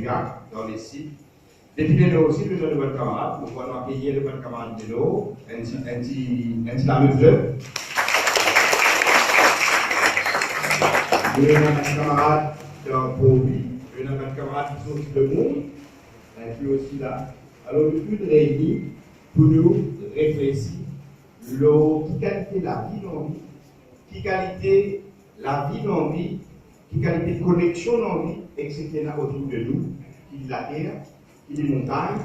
Aurillac, dans les sites. Depuis nous aussi, nous avons de camarades, nous pouvons accueillir le bon camarade de nous, la mesure. Nous avons un camarade dans Provi, nous avons un camarade qui sont de monde, qui est aussi là. Alors, nous sommes réunis pour nous réfléchir qui qualité la vie dans la vie, qui qualité la vie dans la vie, qui qualité de connexion dans la vie, etc. autour de nous, qui dit la terre, qui dit montagne,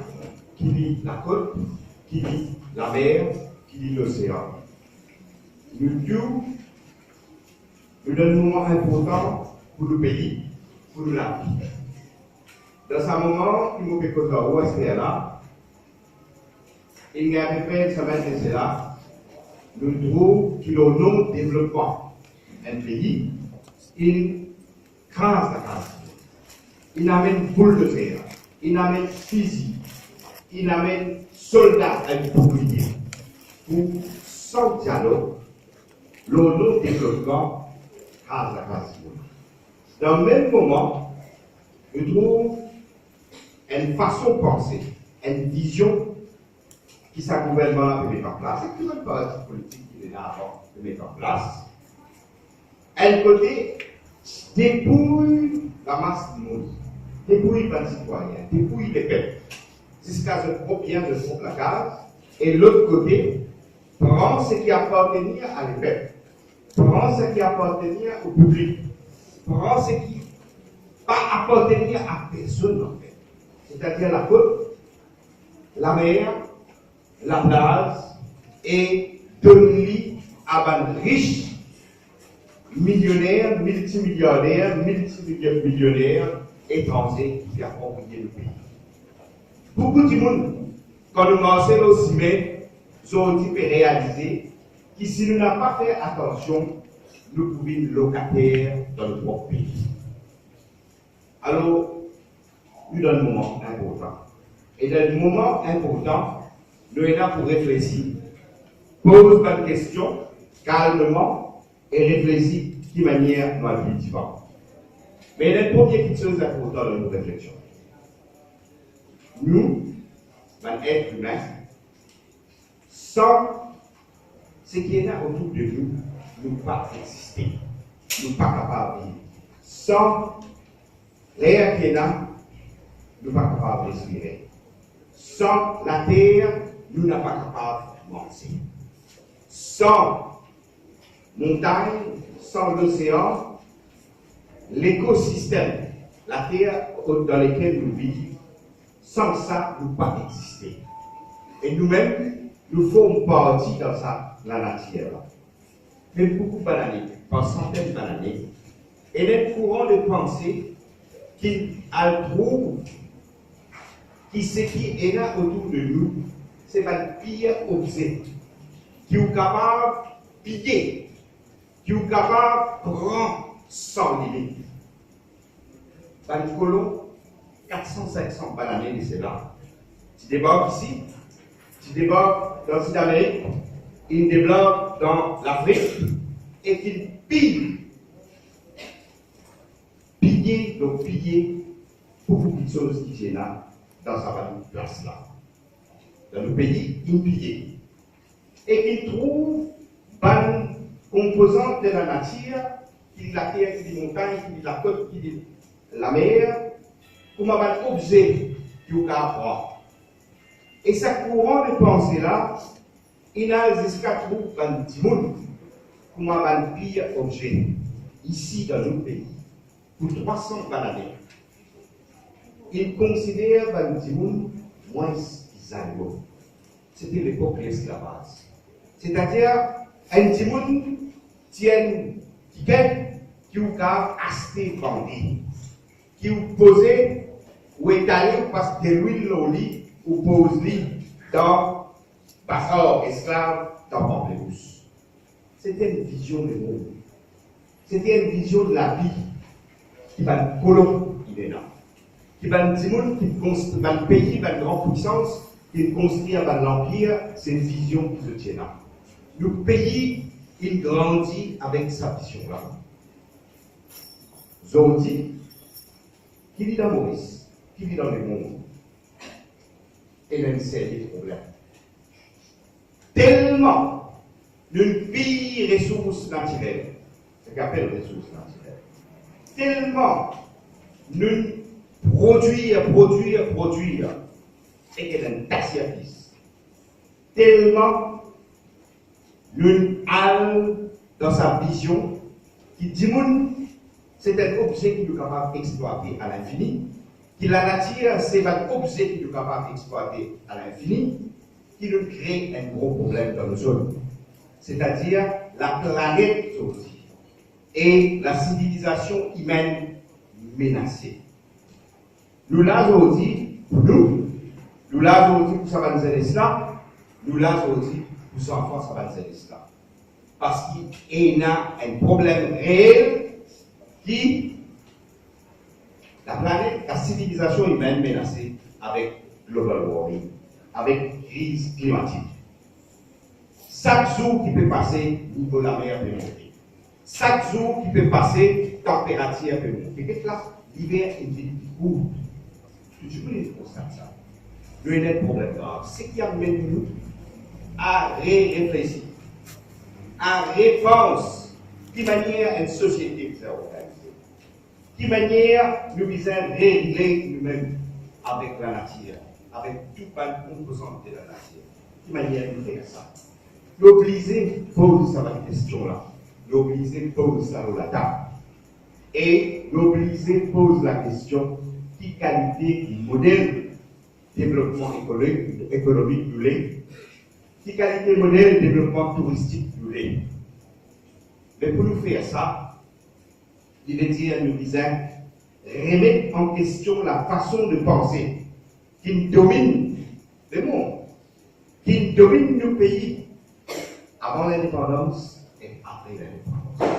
qui dit la côte, qui dit la mer, qui dit l'océan. Nous donnons un moment important pour le pays, pour la vie. Dans ce moment, il nous fait que c'est là, il y a à peu près une semaine de cela, nous trouvons que le non-développement d'un pays, il crase la casse. Il amène boule de fer, il amène fusil, il amène soldats à bouclier. Pour sans dialogue, le non-développement crase la casse. Dans le même moment, nous trouvons une façon de penser, une vision qui sa gouvernement de mettre en place, et qui n'est pas la politique qui est là avant de mettre en place. Un côté dépouille la masse du monde, dépouille les citoyens, dépouille les peuples, jusqu'à ce propre bien de son placage, et l'autre côté prend ce qui appartenait à les peuples, prend ce qui appartenait au public, prend ce qui pas appartenait à personne en fait, c'est-à-dire la côte, la mer, la plage, et donne-lui à un riche, millionnaire, multimillionnaire, multimillionnaire, étranger qui a approprié le pays. Beaucoup de monde, quand nous marchons aussi bien, sont réaliser que si nous n'avons pas fait attention, nous pouvons être locataires dans notre propre pays. Alors, nous dans un moment important. Et dans le moment important, nous sommes là pour réfléchir, pose pas de questions, calmement, et réfléchir de manière plus différente. Mais il y a une première chose importante dans nos réflexions. Nous, êtres humains, sans ce qui est là autour de nous, nous ne pouvons pas exister. Nous ne sommes pas capables de vivre. Sans l'air qui est là, nous ne sommes pas capables de respirer. Sans la terre, nous ne sommes pas capables de manger. Sans montagne, sans l'océan, l'écosystème, la terre dans laquelle nous vivons, sans ça, nous ne pouvons pas exister. Et nous-mêmes, nous formons partie dans ça, la nature. Mais beaucoup d'années, par centaines d'années, et les courants de pensée qui trouvent que ce qui est là autour de nous, c'est pas le pire objet qui est capable de piller, qui est capable de prendre sans limite. Dans le colon, 400-500 bananes de cela. Tu débarques ici, tu débarques dans le Sud-Amérique, il débarque dans l'Afrique et qu'il pille. Piller, donc piller beaucoup de choses qui sont là dans sa place là. Dans le pays, il pille. Et il trouve une composante de la nature, qui est la terre, qui est la montagne, qui est la côte, qui est la mer, comme un objet qui est avoir. Et ce courant de pensée là, il a jusqu'à trouver un petit monde comme un pire objet ici dans notre pays pour 300 années. Il considère un petit monde moins animaux. C'était l'époque de l'esclavage. C'est-à-dire, un petit monde tient qui gagne, qui a acheté bandit, qui a posé ou étalé parce que l'huile l'oli ou pose dans passeur esclave dans Pamplemousse. C'était une vision du monde. C'était une vision de la vie qui va le colon qui est là. Qui va un petit monde qui va le pays, va une grande puissance, qui construit l'empire, c'est une vision qui se tient là. Le pays, il grandit avec sa vision-là. Zodi, qui vit dans Maurice, qui vit dans le monde et même c'est des problèmes. Tellement d'une pire ressource naturelle, ce qu'on appelle ressource naturelle, tellement nous produire, et qu'elle a un tas de service. Tellement nous allons dans sa vision qui dit c'est un objet qui est capable d'exploiter à l'infini, qui la nature c'est un objet qui est capable d'exploiter à l'infini, qui nous crée un gros problème dans nos zones. C'est-à-dire la planète aussi et la civilisation humaine menacée. Nous l'avons dit pour nous l'avons dit pour ça va nous aider cela, nous l'avons dit pour ça enfants ça va nous aider cela. Parce qu'il y a un problème réel qui, la planète, la civilisation humaine menacée avec global warming, avec crise climatique. Chaque jour qui peut passer, niveau de la mer peut monter. Chaque jour qui peut passer, température peut monter. Et là, l'hiver est plus court. Je voulais constater ça. Le net problème grave, c'est qui amène nous à réfléchir, à réponse, de manière une société qui est organisée, de manière nous visons régler nous-mêmes avec la nature, avec toute une composante de la nature, de manière nous faire ça. L'obligé pose cette question-là, l'obligé pose ça à la table, et l'obligé pose la question qui qualité du modèle développement économique du lait, qui qualité modèle développement touristique du lait. Mais pour nous faire ça, il veut dire nous disons remettre en question la façon de penser qui domine le monde, qui domine nos pays avant l'indépendance et après l'indépendance.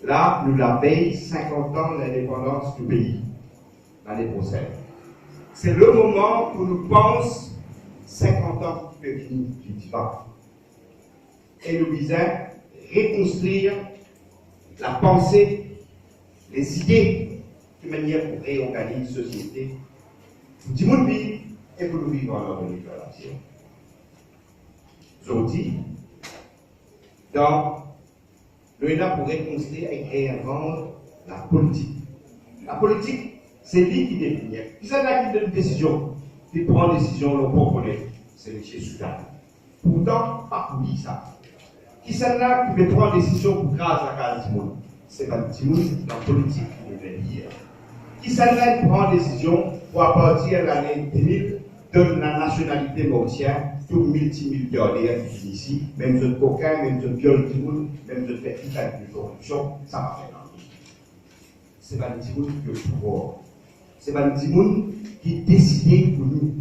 Là, nous la veille 50 ans de l'indépendance du pays, l'année prochaine. C'est le moment où nous pensons 50 ans qui peut venir du divan. Et nous visons reconstruire la pensée, les idées, de manière pour réorganiser une société, pour tout le monde vivre et pour nous vivre en ordre de libération. Aujourd'hui, dans le ENA pour reconstruire et réinventer la politique. La politique, c'est lui qui définit. Qui c'est là qui donne une décision, qui prend une décision, le proponent, c'est M. Soudan. Pourtant, pas pour lui ça. Qui c'est là qui peut prendre une décision pour grâce à la case du monde? C'est pas le monde, la politique qui devait dire. Qui c'est là qui prend une décision pour à partir de l'année 2000 donne la nationalité mauricienne, tout multimilliardaire qui vit ici, même de coquin, même de viol du monde, même de faire toute la corruption, ça va faire dans le monde. C'est pas le monde qui est au pouvoir. C'est pas le monde qui décide pour nous.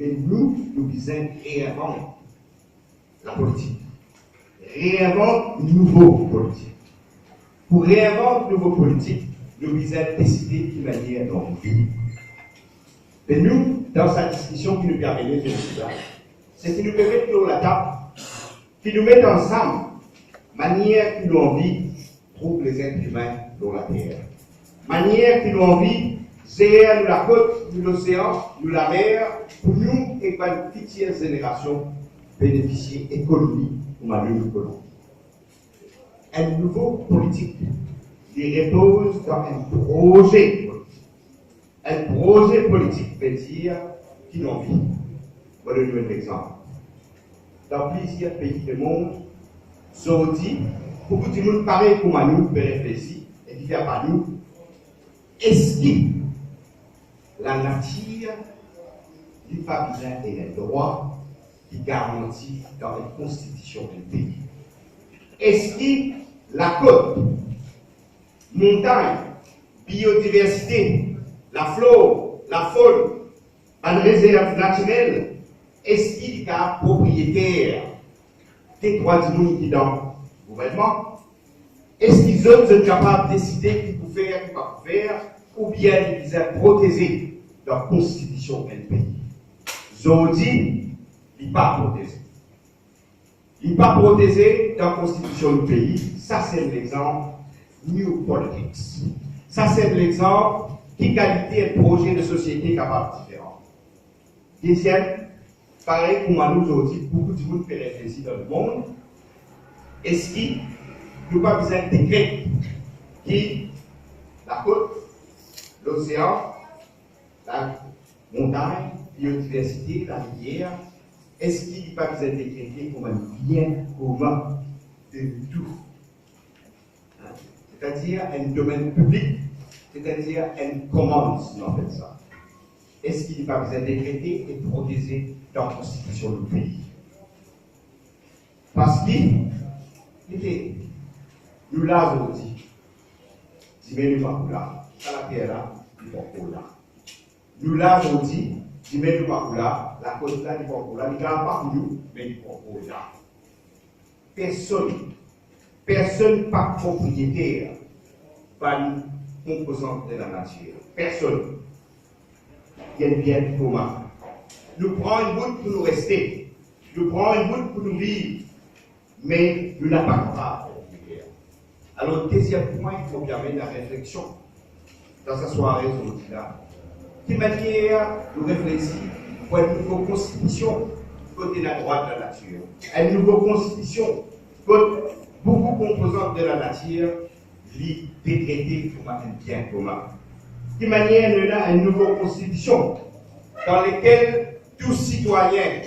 Mais nous visons réinventer la politique. Réinventer une nouvelle politique. Pour réinventer une nouvelle politique, nous visons décider de manière dont nous vivons. Mais nous, dans cette discussion qui nous permet de faire, c'est qui nous permet de mettre la table, qui nous met ensemble, manière qui nous envie trouve les êtres humains dans la terre. Manière qui nous envie, gérer nous la côte, nous l'océan, nous la mer, pour nous et pour une petite génération bénéficier économie ou ma nouvelle économie. Un nouveau politique qui repose dans un projet politique. Un projet politique veut dire qui n'en vit. Je vais donner un exemple. Dans plusieurs pays du monde, aujourd'hui, beaucoup de monde pareil comme nous peut réfléchir et qui fait pas nous. Est-ce que la nature du pavillon est un droit qui garantit dans la constitution du pays? Est-ce que la côte, montagne, biodiversité, la flore, la faune, une réserve naturelle, est-ce qu'il y a propriétaire des droits du monde qui dans le gouvernement? Est-ce qu'ils sont capables de décider qui peut faire, qui ne peut pas faire, ou bien ils sont protégés dans la constitution du pays? Aujourd'hui, il n'est pas protégé. Il n'est pas protégé dans la constitution du pays. Ça, c'est l'exemple New Politics. Ça, c'est l'exemple qui qualité et projet de société capable différent. Deuxième, pareil pour moi, nous aujourd'hui, beaucoup de monde peut réfléchir dans le monde. Est-ce qu'il nous pas besoin d'intégrer qui la côte, l'océan, la montagne, la biodiversité, la rivière, est-ce qu'il n'y a pas besoin d'intégrer comme un bien commun de tout? C'est-à-dire un domaine public, c'est-à-dire un commons, on appelle ça. Est-ce qu'il n'y a pas besoin d'intégrer et protéger dans la constitution du pays? Parce que nous l'avons dit, si nous pas là, ça la terre là, nous pas là. Nous l'avons dit, si nous pas là, la côte là, nous pas là, nous n'avons pas pour nous, mais nous pas là. Personne pas propriétaire, pas une composante de la nature. Personne. Il y a un bien commun. Nous prenons une route pour nous rester, nous prenons une route pour nous vivre, mais nous n'avons pas capable. Alors, deuxième point, il faut bien mettre la réflexion dans sa soirée aujourd'hui-là. Qui manière de réfléchir pour une nouvelle constitution côté de la droite de la nature. Une nouvelle constitution côté beaucoup de composantes de la nature les décréter comme un bien commun. Qui manière de là une nouvelle constitution dans laquelle tout citoyen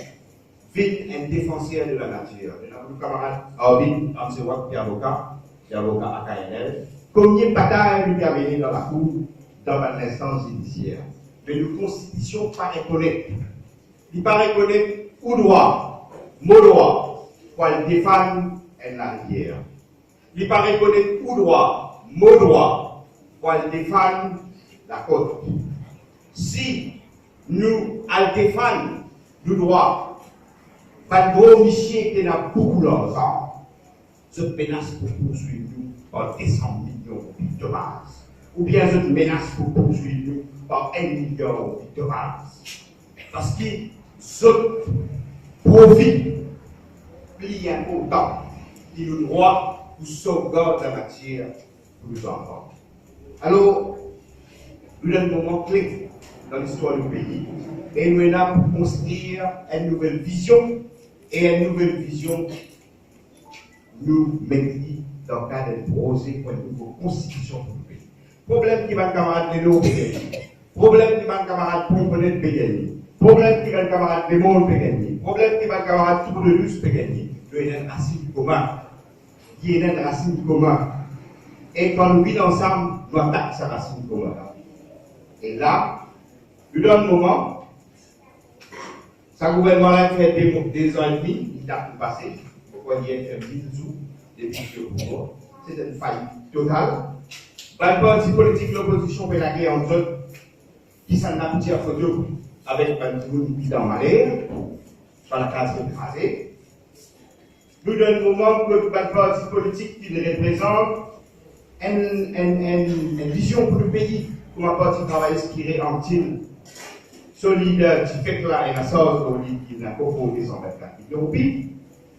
vit un défenseur de la nature. Notre camarade Arvin Amsewak, qui est avocat à KNL, combien de batailles lui a mené dans la cour, dans l'instance judiciaire. Mais la Constitution ne pas reconnaître. Il ne pas reconnaître ou droit, mot droit, pour le défendre la rivière. Il ne pas reconnaître ou droit, mot droit, pour le défendre la côte. Si nous allons défendre le droit, pas de gros michier qui n'a beaucoup d'argent, ce menace pour poursuivre nous par 200 millions de base. Ou bien cette menace pour poursuivre nous par 1 million de base. Parce que ce profit plus important qui nous droit pour sauvegarder la matière pour nos enfants. Alors, nous avons un moment clé dans l'histoire du pays et nous sommes là pour construire une nouvelle vision et une nouvelle vision nous mettons dans le cadre de projet pour une nouvelle constitution pour le pays. Problème qui va le camarade de l'eau gagner. Problème qui va le camarade Pomponnet gagner. Problème qui va le camarade Lémon gagner. Problème qui va le camarade Tourdelus gagner. Nous avons une racine commune. Il y a une racine commune. Et quand nous vivons ensemble, nous attaquons sa racine commune. Et là, nous donnons un moment, ça gouvernement a fait des ans et demi, il a tout passé. Pourquoi il y a un petit sous depuis le pouvoir? C'est une faillite totale. Le parti politique de l'opposition fait la guerre entre eux, qui s'en a petit à photo avec un bilan malheur, par la case écrasée. Nous donnons au moment que le parti politique qui représente une vision pour le pays, comme un parti travailliste qui réentile solide, qui fait que là, et la sorte au lit qui n'a pas fait 124 millions de roupies.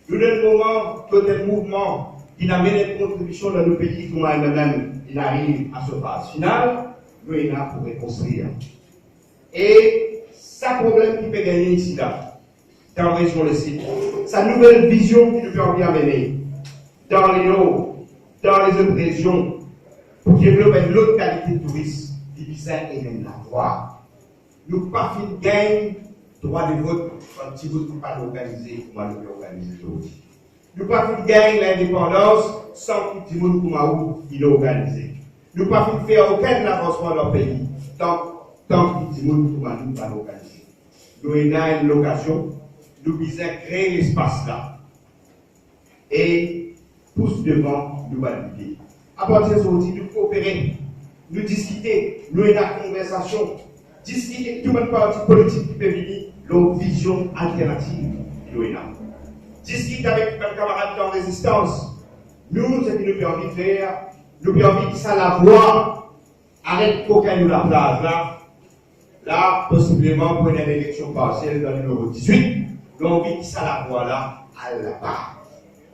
Nous donnons au moment que le mouvement qui n'a mené de contribution dans nos pays, comme même il arrive à ce phase finale, nous sommes là pour reconstruire. Et ça problème qui peut gagner ici là, dans la région de Sud, sa nouvelle vision qui nous peut bien mener dans les Nord, dans les autres régions, pour développer une autre qualité de tourisme, diviser et même la droit. Nous pas fin gagne droit de vote quand petit vote pas organisé, comment nous organiser aujourd'hui. Nous pas fin gagne l'indépendance sans que petit monde comme il est organisé. Nous pas fin faire aucun avancement dans le pays tant que petit monde comme nous pas organisé. Nous avons une location, nous visons créer l'espace là et pousse devant nous valider. À partir d'aujourd'hui, nous coopérer, nous discuter, nous avons la conversation, discuter tout le parti politique qui peut venir, leur vision alternative. Nous avons. Discuter avec mes camarades dans résistance. Nous, ce qui nous permet de faire, nous permet de ça la voix, arrête qu'aucun nous la place là. Là, possiblement pour une élection partielle dans le numéro 18, nous avons envie que ça la voix là, à la part.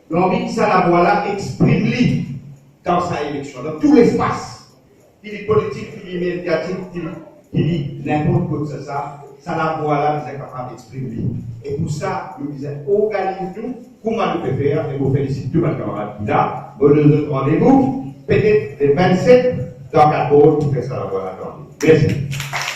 Nous avons envie que ça la voix là, exprime-lui dans sa élection, dans tout l'espace. qui est politique, qui est médiatique, qui est n'importe quoi que ça la voix là, nous sommes capables d'exprimer. Et pour ça, nous disons, organisez-nous, comment nous pouvons faire, et vous félicite tous mes camarades qui là, vous nous rendez-vous, peut-être les 27 dans 4 jours pour faire ça la voix là. Merci.